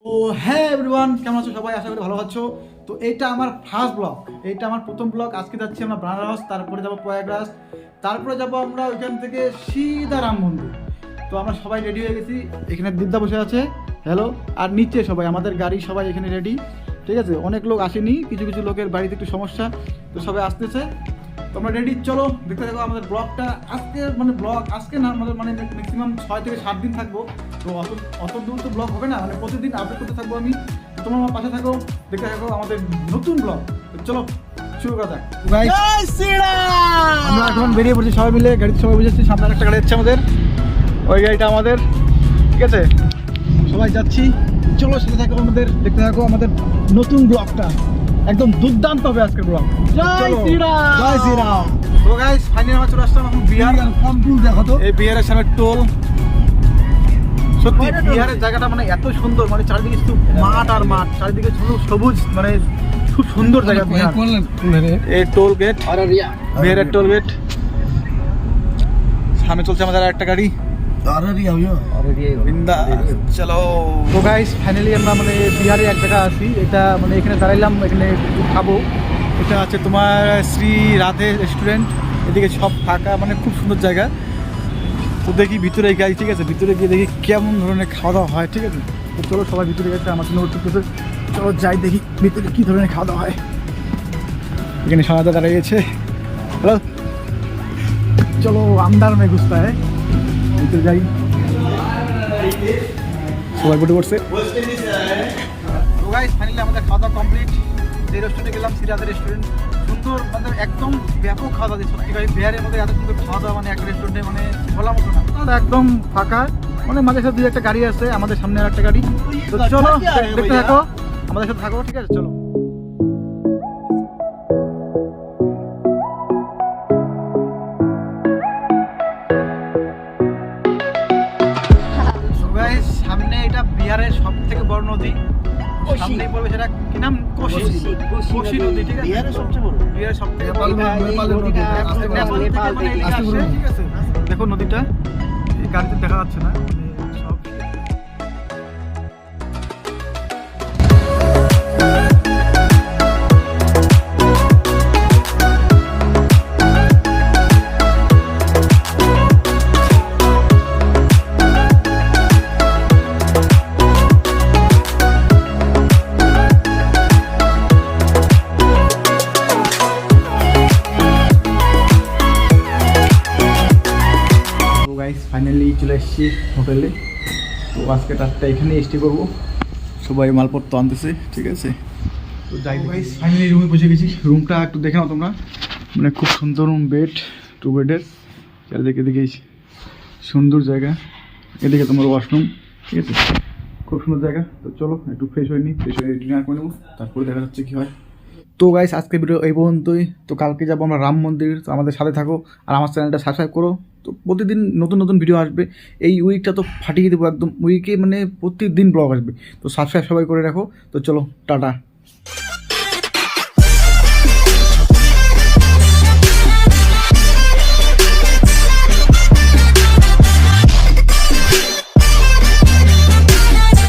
ও হ্যাঁ এভরিওয়ান, কেমন আছো সবাই? আশা করি ভালো আছো। তো এইটা আমার ফার্স্ট ব্লগ, এইটা আমার প্রথম ব্লগ। আজকে যাচ্ছি আমরা বেনারস, তারপরে যাবো প্রয়াগরাজ, তারপরে যাবো আমরা ওইখান থেকে সিধা রাম মন্দির। তো আমরা সবাই রেডি হয়ে গেছি, এখানে দিদা বসে আছে, হ্যালো। আর নিচে সবাই আমাদের গাড়ি সবাই এখানে রেডি, ঠিক আছে। অনেক লোক আসেনি, কিছু কিছু লোকের বাড়িতে একটু সমস্যা, তো সবাই আসতেছে। তোমরা রেডি, চলো দেখতে থাকো আমাদের ব্লগটা। আজকে মানে ব্লগ আজকে না, আমাদের মানে ম্যাক্সিমাম 6 থেকে 7 দিন থাকবো। তো অত দূর তো ব্লগ হবে না, মানে প্রতিদিন আপডেট করতে থাকবো আমি। তো তোমরা আমার পাশে থাকো, দেখতে থাকো আমাদের নতুন ব্লগ। তো চলো শুরু করা যাক। আমরা এখন বেরিয়ে পড়ছি সবাই মিলে, গাড়িতে সবাই বুঝেছি। সামনে একটা গাড়ি যাচ্ছে আমাদের, ওই গাড়িটা আমাদের, ঠিক আছে। সবাই যাচ্ছি, চলো সাথে থাকো আমাদের, দেখতে থাকো আমাদের নতুন ব্লগটা। একদম দুর্দান্ত হবে আজকের ব্লগ। জয় শ্রীরাম, জয় শ্রীরাম। তো গাইস ফাইনালি আমরা চলে আসলাম এখন বিহার। দেখো তো এই বিহারের সামনে টোল। সত্যি বিহারের জায়গাটা মানে এত সুন্দর, মানে চারিদিকে শুধু মাঠ আর মাঠ, চারিদিকে শুধু সবুজ, মানে খুব সুন্দর জায়গা বিহার। এই টোল গেট, বিহারের টোল গেট। সামনে চলছে আমাদের একটা গাড়ি। চলো তো গাইস ফাইনালি আমরা মানে বিহারে এক জায়গা আছি, এটা মানে এখানে দাঁড়াইলাম, এখানে খাবো। এটা আছে তোমার শ্রী রাধে রেস্টুরেন্ট। এদিকে সব ফাঁকা, মানে খুব সুন্দর জায়গা। তো দেখি ভিতরে গাই, ঠিক আছে, ভিতরে গিয়ে দেখি কেমন ধরনের খাওয়া দাওয়া হয়, ঠিক আছে। তো চলো সবাই ভিতরে গেছে, আমার জন্য করতেছে। চলো যাই দেখি ভিতরে কী ধরনের খাওয়া দাওয়া হয়। এখানে সনাদা দাঁড়িয়েছে, হ্যালো। চলো আন্দার মে ঘুষতা হ্যাঁ, ভিতরে যাই। সবাই বসে পড়ছে। তো গাইস ফাইনালি আমাদের খাওয়া দাওয়া কমপ্লিট। যে রেস্টুরেন্টে গেলাম, সিরাজ রেস্টুরেন্ট, সুন্দর, মানে একদম ব্যাপক খাওয়া দাওয়া। সত্যি ভাই বিহারের মধ্যে এত সুন্দর খাওয়া দাওয়া, মানে এক রেস্টুরেন্টে মানে বলার মতো না। একদম ফাঁকা, মানে মাঝে সাথে 2-1টা গাড়ি আছে, আমাদের সামনে আর একটা গাড়ি। তো চলো দেখতে থাকো, আমাদের সাথে থাকো, ঠিক আছে। চলো সামনে, এটা বিহারের সব থেকে বড় নদী। সামনে পড়বে, সেটা কি নাম? কোশি নদী, ঠিক আছে। বিহারের সবচেয়ে বড়, বিহারের সবথেকে বড় নদী, ঠিক আছে। দেখো নদীটা, এই গাড়িতে দেখা যাচ্ছে না, সব ফাইনালি চলে এসেছি হোটেলে। তো আজকে রাতটা এখানে স্টে করবো, সবাই মালপত্র আনতেছে, ঠিক আছে। তো যাই গাইস ফাইনালি রুমে বসে গেছি। রুমটা একটু দেখে নাও তোমরা, মানে খুব সুন্দর রুম, বেড 2 বেডের, চারিদিকে এদিকে সুন্দর জায়গা, এদিকে তোমার ওয়াশরুম, ঠিক আছে, খুব সুন্দর জায়গা। তো চলো একটু ফ্রেশ হয়ে নিই, ফ্রেশ হয়ে ডিনার করে নেবো, তারপরে দেখা যাচ্ছে কী হয়। তো গাইস আজকের ভিডিও এই পর্যন্তই। তো কালকে যাবো আমরা রাম মন্দির, তো আমাদের সাথে থাকো আর আমার চ্যানেলটা সাবস্ক্রাইব করো। তো প্রতিদিন নতুন নতুন ভিডিও আসবে। এই উইকটা তো ফাটিয়ে দেবো একদম, উইকে মানে প্রতিদিন ব্লগ আসবে। তো সাবস্ক্রাইব সবাই করে রাখো। তো চলো টাটা।